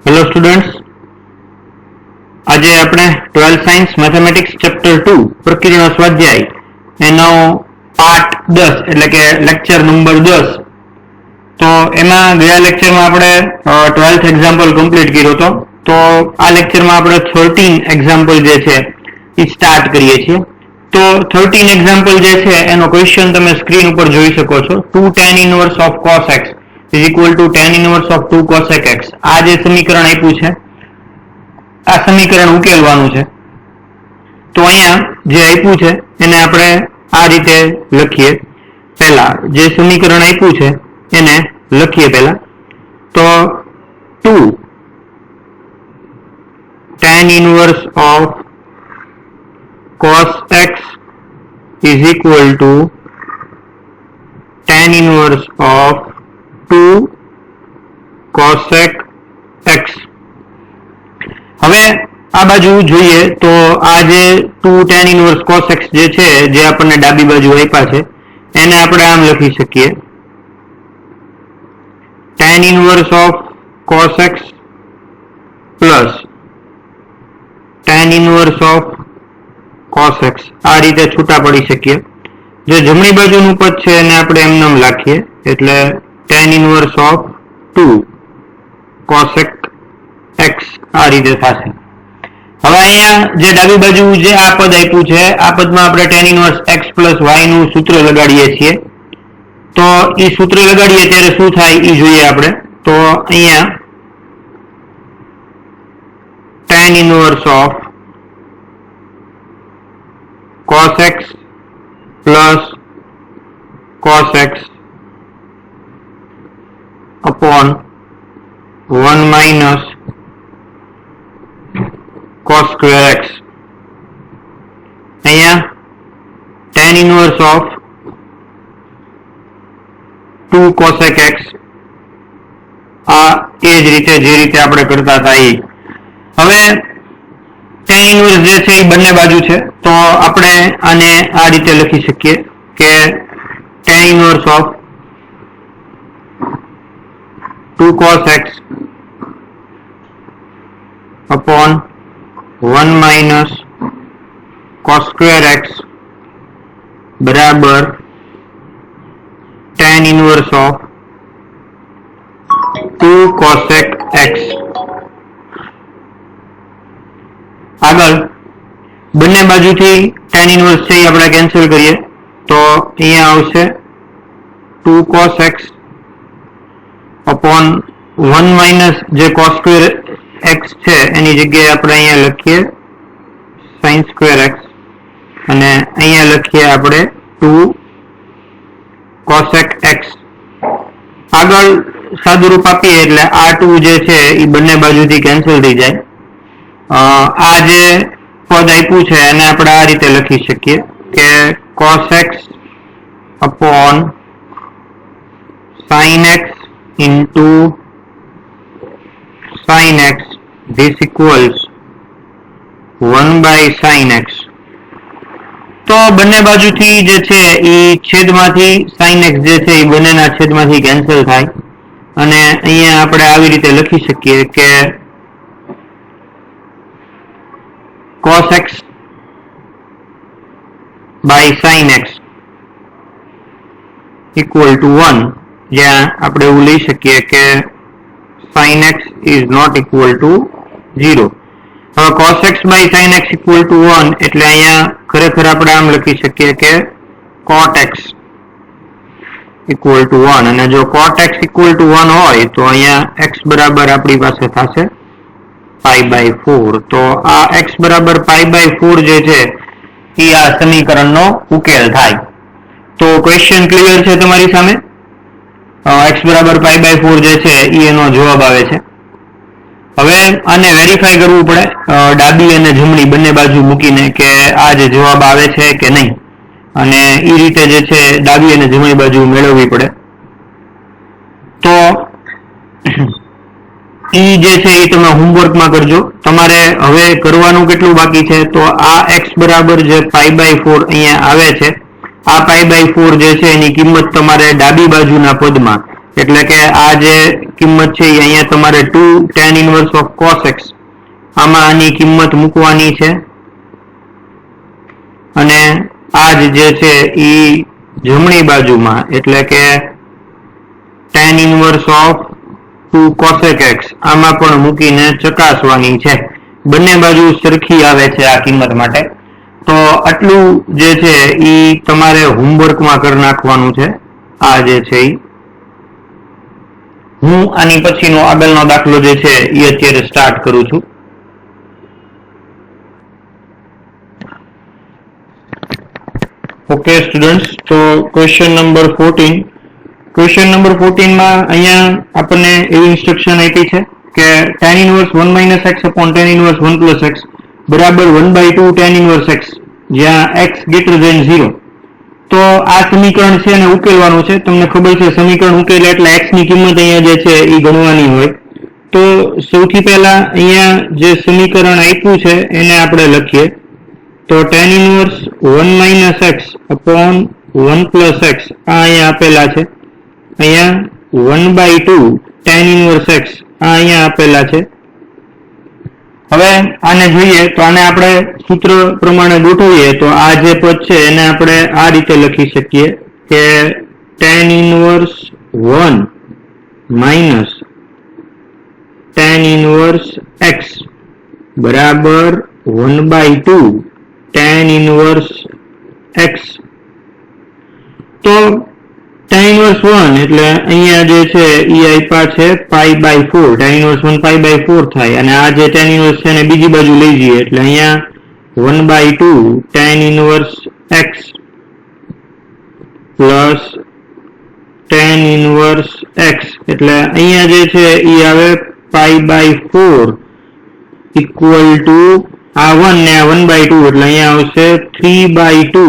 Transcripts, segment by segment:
Hello students, આજે આપણે 12th science mathematics chapter 2 પ્રક્રિયાનો સ્વાધ્યાય એનો પાર્ટ 10 એટલે કે લેક્ચર નંબર 10. તો એમાં ગયા લેક્ચરમાં આપણે 12th એક્ઝામ્પલ કમ્પ્લીટ કર્યો હતો. તો આ લેક્ચરમાં આપણે 13 એક્ઝામ્પલ જે છે એ સ્ટાર્ટ કરીએ છીએ. તો 13 એક્ઝામ્પલ જે છે એનો ક્વેશ્ચન તમે સ્ક્રીન ઉપર જોઈ શકો છો. 2 tan inverse of cos x is equal to tan inverse of 2 cosec x. આ જે સમીકરણ આપ્યું છે આ સમીકરણ ઉકેલવાનું છે. તો અહીંયા જે આપ્યું છે એને આપણે આ રીતે લખીએ. પહેલા જે સમીકરણ આપ્યું છે એને લખીએ પહેલા. તો 2 tan inverse of cos x is equal to tan inverse of 2 cosec x. હવે આ બાજુ જોઈએ તો આ જે 2 tan inverse cos x જે છે જે આપણને ડાબી બાજુ આપ્યા છે એને આપણે આમ લખી શકીએ tan inverse of cos x plus tan inverse of cos x. આ રીતે છૂટા પડી શકીએ. જે જમણી બાજુનું પદ છે એને આપણે એમ લખીએ એટલે tan inverse of 2 cosec x આ રીતે થશે. હવે અહીંયા જે ડાબી બાજુ જે આ પદ આપ્યું છે આ પદમાં આપણે tan inverse x plus y નું સૂત્ર લગાડીએ છીએ. તો એ સૂત્ર લગાડીએ ત્યારે શું થાય એ જોઈએ આપણે. તો અહીંયા tan inverse of cos x plus cos x upon 1 minus cos square x. અહીંયા tan inverse of 2 cosec x આ એ જ રીતે જે રીતે આપણે કરતા હતા એ. હવે tan inverse જે છે એ બંને બાજુ છે તો આપણે આને આ રીતે લખી શકીએ કે tan inverse of 2 cos x upon 1 minus cos square x બરાબર tan inverse of 2 cosec x. આગળ બંને બાજુથી tan inverse છે એ આપણે કેન્સલ કરીએ તો અહીંયા આવશે 2 cos x upon 1 minus જે cos square x છે એની જગ્યાએ આપણે અહીંયા લખીએ sin square x અને અહીંયા લખીએ આપણે 2 cosec x. આગળ સાદું રૂપ આપીએ એટલે આ 2 જે છે એ બંને બાજુથી કેન્સલ થઈ જાય. આ જે પદ આપ્યું છે એને આપણે આ રીતે લખી શકીએ કે cos x upon sin x into sin x this equals 1 by sin x. તો બંને બાજુથી જે છે એ છેદમાંથી sin x જે છે એ બંનેના છેદમાંથી કેન્સલ થાય અને અહીંયા આપણે આવી રીતે લખી શકીએ કે cos x by sin x equal to 1, જ્યાં આપણે એવું લઈ શકીએ કે sin x is not equal to 0. હવે cos x by sin x equal to 1 એટલે અહીંયા ખરેખર આપણે આમ લખી શકીએ કે cot x equal to 1 અને જો cot x equal to 1 હોય તો અહીંયા x બરાબર આપણી પાસે થશે pi by 4. તો આ x બરાબર pi by 4 જે છે એ આ સમીકરણનો ઉકેલ થાય. તો ક્વેશ્ચન ક્લિયર છે તમારી સામે. x બરાબર pi by 4 જે છે એ એનો જવાબ આવે છે. હવે આને વેરીફાઈ કરવું પડે ડાબી અને જમણી બંને બાજુ મૂકીને કે આ જે જવાબ આવે છે કે નહીં, અને એ રીતે જે છે ડાબી અને જમણી બાજુ મેળવવી પડે. તો ઈ જે છે એ તમે હોમવર્કમાં કરજો. તમારે હવે કરવાનું કેટલું બાકી છે તો આ x બરાબર જે pi by 4 અહીંયા આવે છે આ pi by 4 જે છે એની કિંમત તમારે ડાબી બાજુના પદમાં એટલે કે આ જે કિંમત છે એ અહીંયા તમારે 2 tan inverse of cos x આમાં આની કિંમત મૂકવાની છે અને આ જે છે એ જમણી બાજુમાં એટલે કે tan inverse of 2 cosec x આમાં પણ મૂકીને ચકાસવાની છે. બંને બાજુ સરખી આવે છે આ કિંમત માટે. તો આટલું જે છે એ તમારે હોમવર્કમાં કરી નાખવાનું છે. આ જે છે હું આની પછીનો આગળનો દાખલો જે છે એ અત્યારે સ્ટાર્ટ કરું છું. ઓકે સ્ટુડન્ટ્સ, તો ક્વેશ્ચન નંબર 14. ક્વેશ્ચન નંબર 14 માં અહીંયા આપણને એવી ઇન્સ્ટ્રક્શન આપી છે કે tan inverse 1 - x upon tan inverse 1 + x બરાબર 1/2 tan inverse x જ્યાં x > 0. તો આ સમીકરણ છે એને ઉકેલવાનું છે. તમને ખબર છે સમીકરણ ઉકેલે એટલે x ની કિંમત અહીંયા જે છે એ ગણવાની હોય. તો સૌથી પહેલા અહીંયા જે સમીકરણ આપ્યું છે એને આપણે લખીએ. તો tan inverse 1 - x upon 1 + x આ અહીંયા આપેલા છે. અહીંયા 1/2 tan inverse x આ અહીંયા આપેલા છે. હવે આને જોઈએ તો આને આપણે સૂત્ર પ્રમાણે ગોઠવીએ તો આ જે પદ છે એને આપણે આ રીતે લખી શકીએ કે tan inverse 1 minus tan inverse x બરાબર 1/2 tan inverse x. તો tan inverse 1 એટલે અહીંયા જે છે એ આપ્યા છે π/4 tan inverse 1 π/4 થાય અને આ જે tan inverse છે એને બીજી બાજુ લઈ જઈએ એટલે અહીંયા 1/2 tan inverse x plus tan inverse x એટલે અહીંયા જે છે એ આવે π/4 equal to આ 1 ને આ 1/2 એટલે અહીંયા આવશે 3/2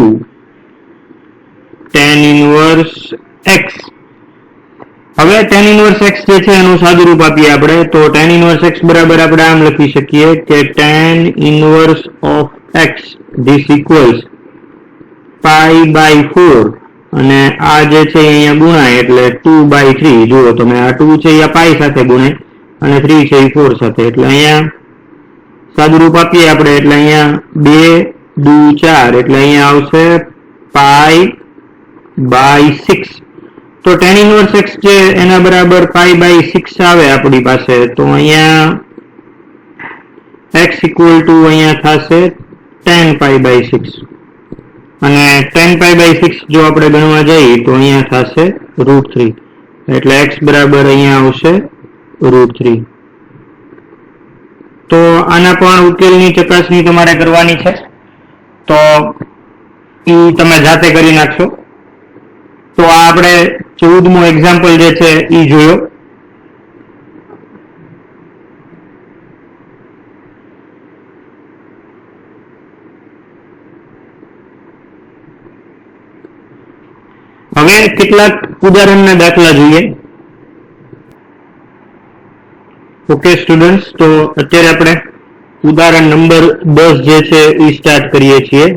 tan inverse x. હવે tan inverse x જે છે એનું સાદું રૂપ આપીએ આપણે તો tan inverse x બરાબર આપણે આમ લખી શકીએ કે tan inverse of x this equals π/4 અને આ જે છે અહીંયા ગુણાય એટલે 2/3. જુઓ તમે આ 2 છે એ π સાથે ગુણાય અને 3 છે એ 4 સાથે એટલે અહીંયા સાદું રૂપ આપીએ આપણે એટલે અહીંયા 2 × 4 એટલે અહીંયા આવશે π/6. તો tan inverse x છે એના બરાબર π/6 આવે આપણી પાસે. તો અહીંયા x equal to અહીંયા થશે tan π/6 અને tan π/6 જો આપણે ગણવા જઈએ તો અહીંયા થશે √3 એટલે x બરાબર અહીંયા આવશે √3. તો આના પણ ઉકેલની ચકાસણી તમારે કરવાની છે તો એ તમે જાતે કરી નાખશો. તો આ આપણે 14મો એક્ઝામ્પલ જે છે એ જોયો. હવે કેટલાક ઉદાહરણના દાખલા જોઈએ. ઓકે સ્ટુડન્ટ્સ, તો અત્યારે આપણે ઉદાહરણ નંબર 10 જે છે એ સ્ટાર્ટ કરીએ છીએ.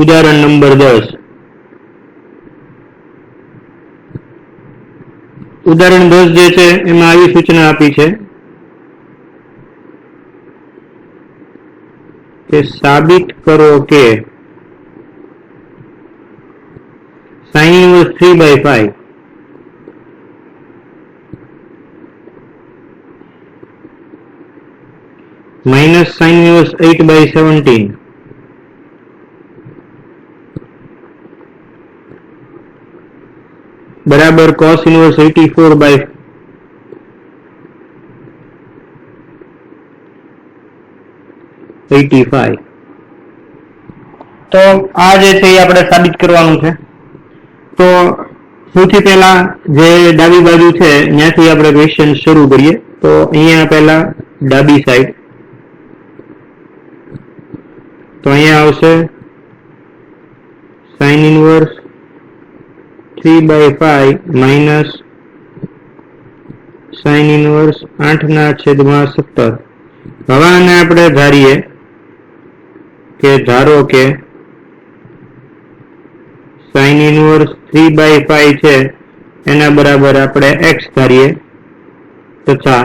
ઉદાહરણ નંબર 10. ઉદાહરણ 10 જે છે એમાં આવી સૂચના આપી છે કે સાબિત કરો કે sin inverse 3/5 minus sin inverse 8/17 बराबर cos inverse 84/85. તો આ જે છે એ આપણે સાબિત કરવાનું છે. તો સૌથી પહેલા જે ડાબી બાજુ છે ત્યાંથી આપણે ક્વેશ્ચન શરૂ કરીએ. તો અહીંયા પહેલા ડાબી સાઈડ તો અહીંયા આવશે sin inverse 3/5 minus sin inverse 8/17. હવે આને આપણે ધારીએ કે ધારો કે sin ઇનવર્સ 3/5 છે એના બરાબર આપણે x ધારીએ તથા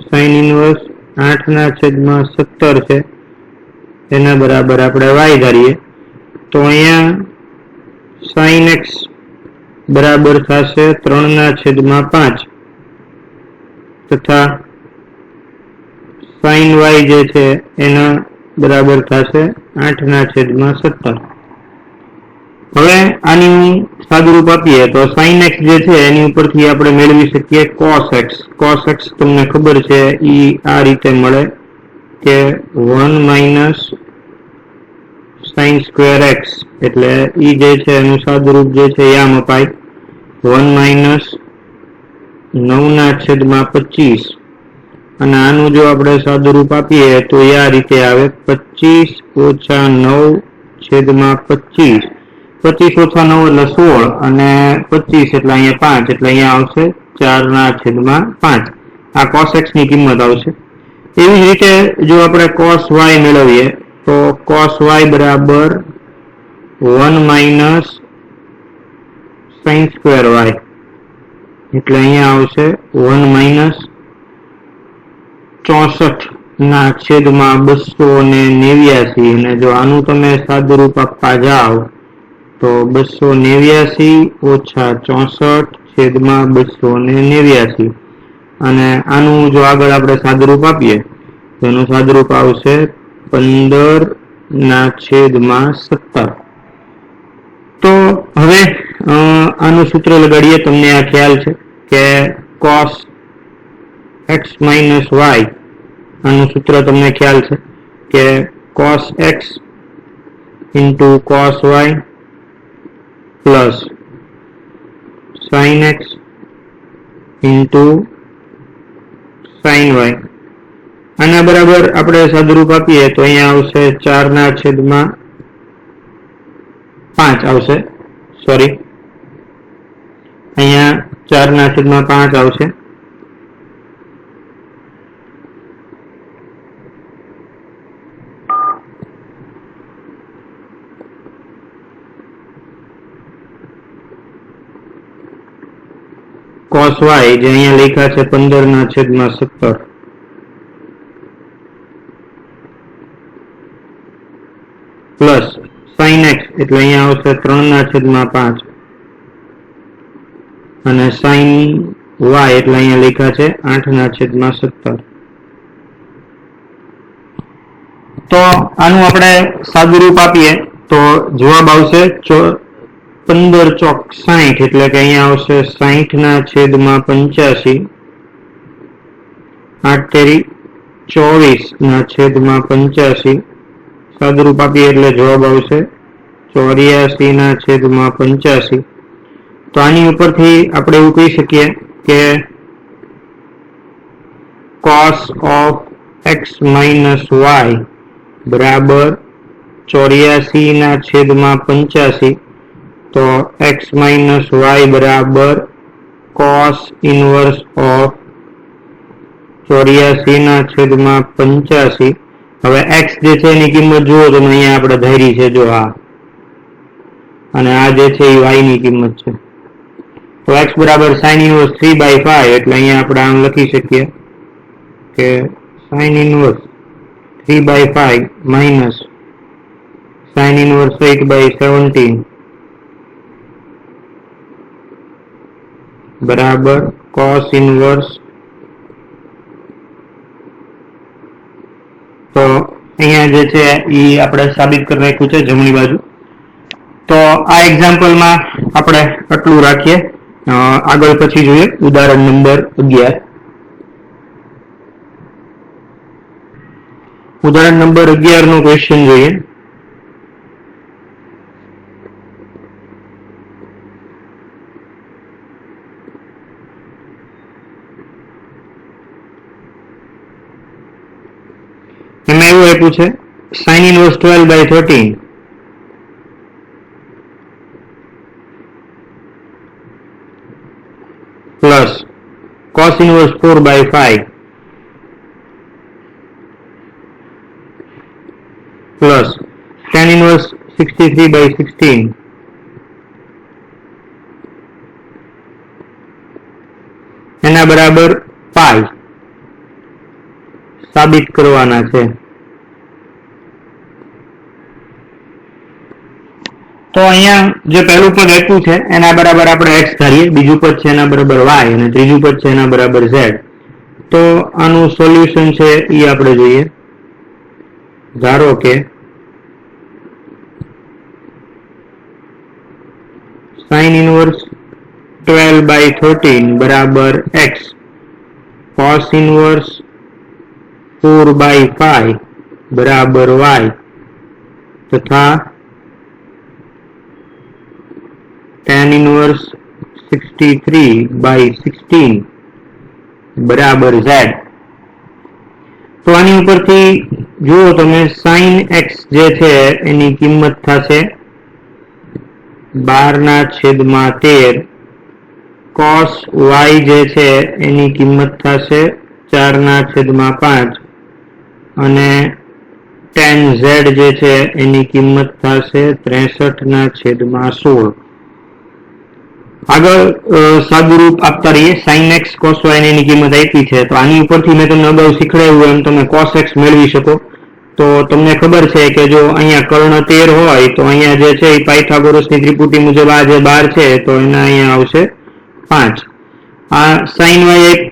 sin ઇનવર્સ 8/17 છે એના બરાબર આપણે y ધારીએ તો અહીંયા sin x બરાબર થશે 3/5 તથા sin y જે છે એના બરાબર થશે 8/17. હવે આની સાદુરૂપ આપીએ તો sin x જે છે એની ઉપરથી આપણે મેળવી શકીએ cos x. cos x તમને ખબર છે ઈ આ રીતે મળે કે 1 - sin square x એટલે ઈ જે છે એનું સાદુરૂપ જે છે એ આમ અપાય 1 - 9/25 અને આનું જો આપણે સાદુરૂપ આપીએ તો એ આ રીતે આવે 25 - 9/25. 25 - 9 એટલે 16 અને 25 એટલે અહીંયા 5 એટલે અહીંયા આવશે 4/5. આ cos x ની કિંમત આવશે. એવી જ રીતે જો આપણે cos y મેળવીએ તો cos y બરાબર 1 - sin square y એટલે અહીંયા આવશે 1 - 64/289 અને જો આનું તમે સાદુરૂપ આપવા જાઓ તો 289 - 64/289 અને આનું જો આગળ આપણે સાદુરૂપ આપીએ તો એનું સાદુરૂપ આવશે 15/17. તો હવે આનું સૂત્ર લગાડીએ. તમને આ ખ્યાલ છે કે cos x - y આનું સૂત્ર તમને ખ્યાલ છે કે cos x into cos y plus sin x into sin y. આના બરાબર આપણે સાદુરૂપ આપીએ તો અહીંયા આવશે 4/5 આવશે. સોરી, અહીંયા 4/5 આવશે. cos y જે અહીંયા લખ્યા છે 15/17 પ્લસ sin x એટલે અહીંયા આવશે 3/5 અને sin y એટલે અહીંયા લખ્યા છે 8/17. તો આનું આપણે સાદુરૂપ આપીએ તો જવાબ આવશે 15 ચોક 60 એટલે કે અહીંયા આવશે 60/85. 8 તેરી 24/85 સાદુરૂપ આપીએ એટલે જવાબ આવશે 84/85. તો આની ઉપરથી આપણે એવું કહી શકીએ કે cos of x - y બરાબર 84/85. તો x - y બરાબર cos inverse of 84/85. હવે x જે છે એની કિંમત જુઓ તો અહીંયા આપણે ધારી છે જો આ, અને આ જે છે એ y ની કિંમત છે. તો x બરાબર sin inverse 3/5 એટલે અહીંયા આપણે આમ લખી શકીએ કે sin inverse 3/5 minus sin inverse 8/17 બરાબર cos inverse. તો અહીંયા જે છે એ આપણે સાબિત કરી નાખ્યું છે જમણી બાજુ. તો આ એક્ઝામ્પલમાં આપણે આટલું રાખીએ. આગળ પછી જોઈએ ઉદાહરણ નંબર 11. ઉદાહરણ નંબર 11 નો ક્વેશ્ચન જોઈએ. એમાં એવું આપ્યું છે sin inverse 12/13 plus cos inverse 4/5 plus tan inverse 63/16 એના બરાબર પાઈ સાબિત કરવાના છે. તો અહીંયા જે પહેલું પદ આપ્યું છે એના બરાબર આપણે x ધારીએ, બીજું પદ છે એના બરાબર y અને ત્રીજું પદ છે એના બરાબર z. તો આનું સોલ્યુશન છે એ આપણે જોઈએ. ધારો કે sin ઇનવર્સ 12/13 બરાબર x, cos ઇનવર્સ 4/5 બરાબર y તથા tan ઇનવર્સ 63/16 બરાબર z. તો આની ઉપરથી જુઓ તમે sin x જે છે એની કિંમત થશે 12/13, cos y જે છે એની કિંમત થશે 4/5 અને tan z જે છે એની કિંમત થશે 63/16. આગળ સાદુરૂપ આપતા રહીએ. sin x cos y ની કિંમત આપી છે તો આની ઉપરથી મેં તમને અગાઉ શીખવાડ્યું એમ તમે cos x મેળવી શકો. તો તમને ખબર છે કે જો અહીંયા કર્ણ 13 હોય તો અહીંયા જે છે એ પાયથાગોરસની ત્રિપુટી મુજબ આ જે 12 છે તો એના અહીંયા આવશે 5. આ sin y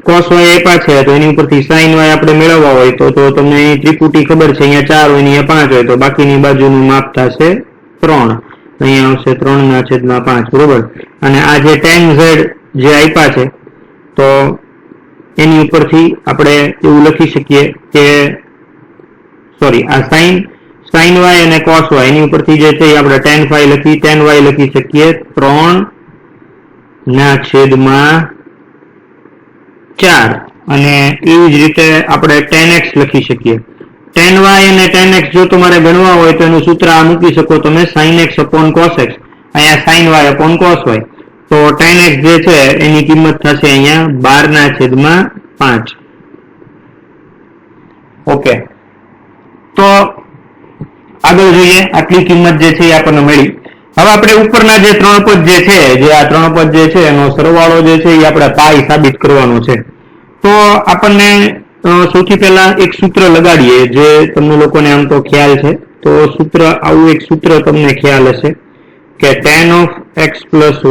cos y આપ્યા છે તો એની ઉપરથી sin y આપણે મેળવવા હોય તો તમને અહીં ત્રિપુટી ખબર છે, અહીંયા 4 હોય ને અહીંયા 5 હોય તો બાકીની બાજુનું માપ થશે 3. અહીંયા આવશે 3/5 બરોબર. અને આ જે tan z જે આપ્યા છે તો એની ઉપરથી આપણે એવું લખી શકીએ કે આ sin y અને cos y એની ઉપરથી જે છે આપણે tan y લખી શકીએ 3/4 અને એવી જ રીતે આપણે tan x લખી શકીએ. tan y અને tan x જો તમારે ગણવા હોય તો એનું સૂત્ર આ મૂકી શકો તમે sin x upon cos x, અહીંયા sin y upon cos y. તો tan x જે છે એની કિંમત થશે અહીંયા 12/5. ઓકે, તો આગળ જોઈએ. આટલી કિંમત જે છે એ આપણને મળી. હવે આપણે ઉપરના જે 3 પદ જે છે આ 3 પદ જે છે એનો સરવાળો જે છે એ આપણે પાઈ સાબિત કરવાનો છે. તો આપણને સૌથી પહેલા એક સૂત્ર લગાડીએ જે તમને લોકોને આમ તો ખ્યાલ છે. તો સૂત્ર આવું એક સૂત્ર તમને ખ્યાલ હશે કે tan of x plus y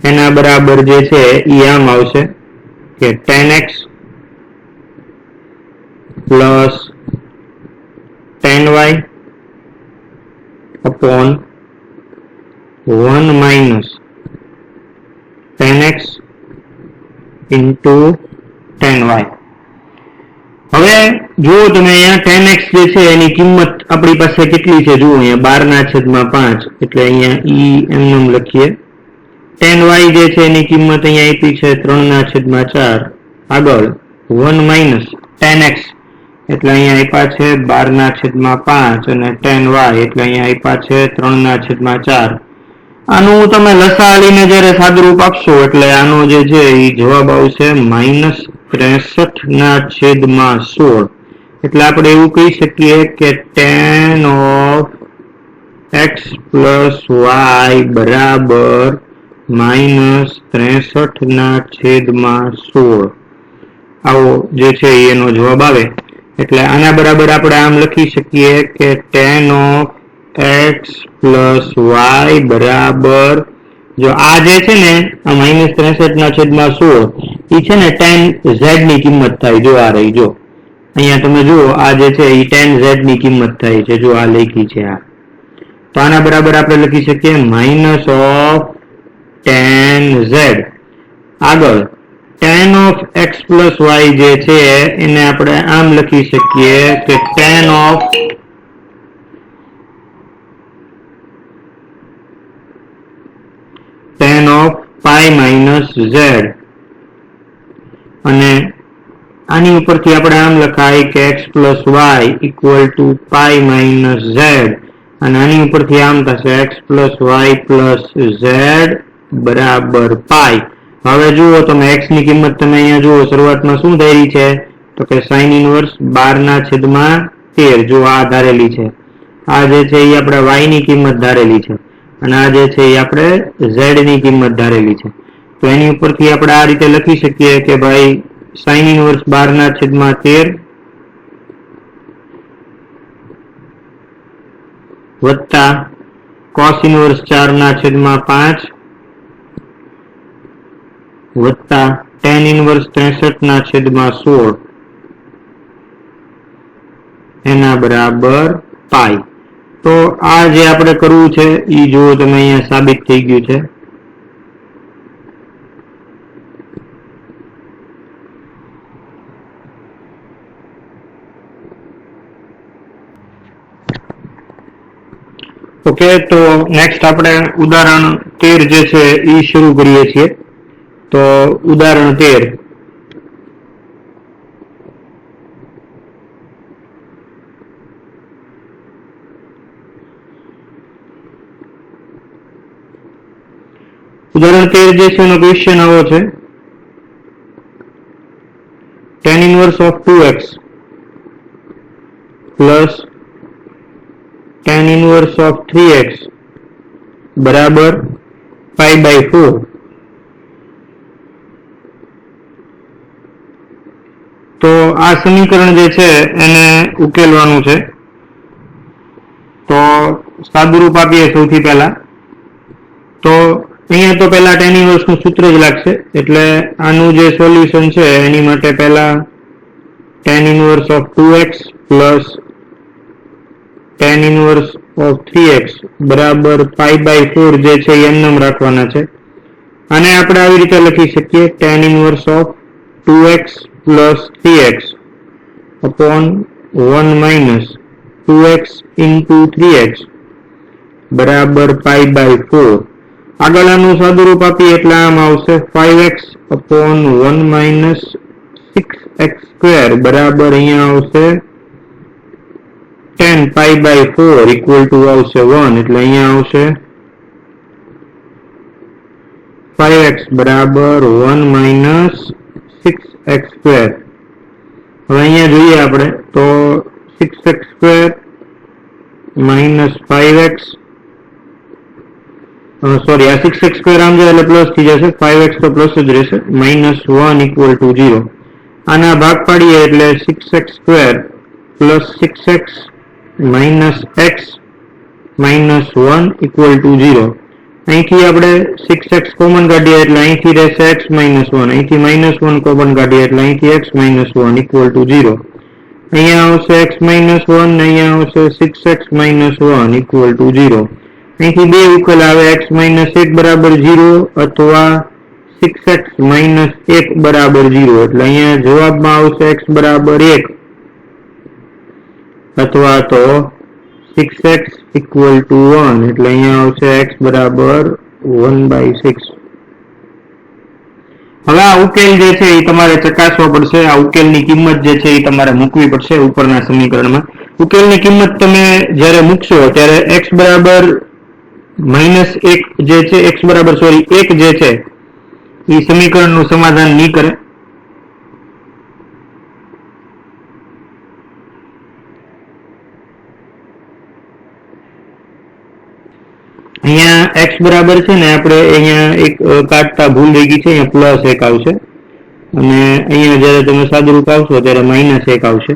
એના બરાબર જે છે એ આમ આવશે કે tan x plus tan y upon 1 minus tan x into tan y. હવે જુઓ તમે અહીંયા tan x જે છે એની કિંમત આપણી પાસે કેટલી છે જુઓ અહીંયા 12/5 એટલે અહીંયા એમ લખીએ. tan y જે છે એની કિંમત અહીંયા આપી છે 3/4. આગળ 1 minus tan x એટલે અહીંયા આપ્યા છે 12/5 અને tan y એટલે અહીંયા આપ્યા છે 3/4. આનું તમે લસા લઈને જ્યારે સાદુરૂપ આપશો એટલે આનો જે છે એ જવાબ આવશે -63/16. એટલે આપણે એવું કહી શકીએ કે tan of x plus y બરાબર -63/16 આવો જે છે એનો જવાબ આવે. એટલે આના બરાબર આપણે આમ લખી શકીએ કે tan of x plus y બરાબર, જો આ જે છે ને આ -63/16 એ છે ને tan z ની કિંમત થાય. જો આ રહી, જો અહીંયા તમે જુઓ આ જે છે એ tan z ની કિંમત થાય છે. જો આ લખી છે આ, તો આના બરાબર આપણે લખી શકીએ minus of tan z. આગળ tan of x plus y જે છે એને આપણે આમ લખી શકીએ કે tan of pi minus z. અને આની ઉપરથી આપણે આમ લખાય કે x plus y equal to pi minus z અને આની ઉપરથી આમ થશે x plus y plus z બરાબર pi. હવે જુઓ તમે x ની કિંમત તમે અહીંયા જુઓ શરૂઆતમાં શું ધારી છે તો કે sin ઇનવર્સ 12/13 જો આ ધારેલી છે આ જે છે એ આપણે y ની કિંમત ધારેલી છે અને આ જે છે એ આપણે z ની કિંમત ધારેલી છે. તો એની ઉપરથી આપણે આ રીતે લખી શકીએ કે ભાઈ sin ઇનવર્સ 12/13 વત્તા cos ઇનવર્સ 4/5 વત્તા tan ઇનવર્સ 63/16 એના બરાબર પાઈ. તો આ જે આપણે કરવું છે એ જુઓ તમે અહીંયા સાબિત થઈ ગયું છે. ઓકે, તો નેક્સ્ટ આપણે ઉદાહરણ 13 જે છે એ શરૂ કરીએ છીએ. તો ઉદાહરણ 13 જે છે એનો ક્વેશ્ચન આવો છે tan inverse of 2x plus tan inverse of 3x બરાબર pi/4. તો આ સમીકરણ જે છે એને ઉકેલવાનું છે. તો સાદુરૂપ આપીએ સૌથી પહેલા. તો અહીંયા તો પહેલા tan inverse નું સૂત્ર જ લાગશે, એટલે આનું જે સોલ્યુશન છે એની માટે પહેલા tan inverse of 2x plus tan inverse of 3x બરાબર pi/4 જે છે એ એમનેમ રાખવાના છે. આને આપણે આવી રીતે લખી શકીએ tan inverse of 2x plus 3x upon 1 minus 2x into 3x બરાબર pi/4. આગળ આનું સાદુરૂપ આપીએ એટલે આમ આવશે 5x upon 1 minus 6x square બરાબર અહીંયા આવશે 10 pi/4 equal to આવશે 1, એટલે અહીંયા આવશે 5x બરાબર 1 minus 6x square. હવે અહીંયા જોઈએ આપણે તો 6x square minus 5x sorry આ 6x square આમ જાય એટલે પ્લસ થઈ જશે, 5x તો પ્લસ જ રહેશે, -1 equal to 0. આના ભાગ પાડીએ એટલે 6x square plus 6x minus x minus 1 equal to 0. અહીંથી આપણે 6x કોમન કાઢીએ એટલે અહીંથી રહેશે x minus 1, અહીંથી -1 કોમન કાઢીએ એટલે અહીંથી x minus 1 equal to 0. અહીંયા આવશે x minus 1 ને અહીંયા આવશે 6x minus 1 equal to 0. અહીંથી બે ઉકેલ આવે, x minus 1 બરાબર 0 અથવા 6x minus 1 બરાબર 0. એટલે અહીંયા જવાબમાં આવશે x બરાબર 1 અથવા તો 6x equal to 1. એટલે અહીંયા આવશે x બરાબર 1/6. હવે આ ઉકેલ જે છે એ તમારે ચકાસવો પડશે. આ ઉકેલની કિંમત જે છે એ તમારે મૂકવી પડશે ઉપરના સમીકરણમાં. ઉકેલની કિંમત તમે જ્યારે મૂકશો ત્યારે x બરાબર -1 જે છે x બરાબર 1 જે છે એ સમીકરણનું સમાધાન નહીં કરે. અહીંયા x બરાબર છે ને આપણે અહીંયા એક કાઢતા ભૂલ થઈ ગઈ છે, અહીંયા +1 આવશે અને અહીંયા જ્યારે તમે સાદુરૂપ આવશો ત્યારે -1 આવશે.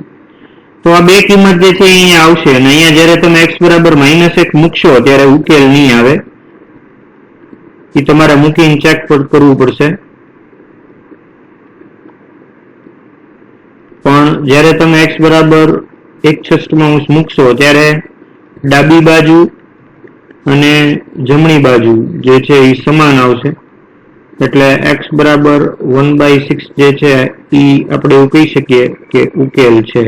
તો આ બે કિંમત જે છે અહીંયા આવશે અને અહીંયા જ્યારે તમે x બરાબર -1 મૂકશો ત્યારે ઉકેલ નહીં આવે. એ તમારે મૂકીને ચેક કરવું પડશે. પણ જ્યારે તમે x બરાબર 1/6 મૂકશો ત્યારે ડાબી બાજુ અને જમણી બાજુ જે છે એ સમાન આવશે. એટલે x બરાબર 1/6 જે છે એ આપણે એવું કહી શકીએ કે ઉકેલ છે.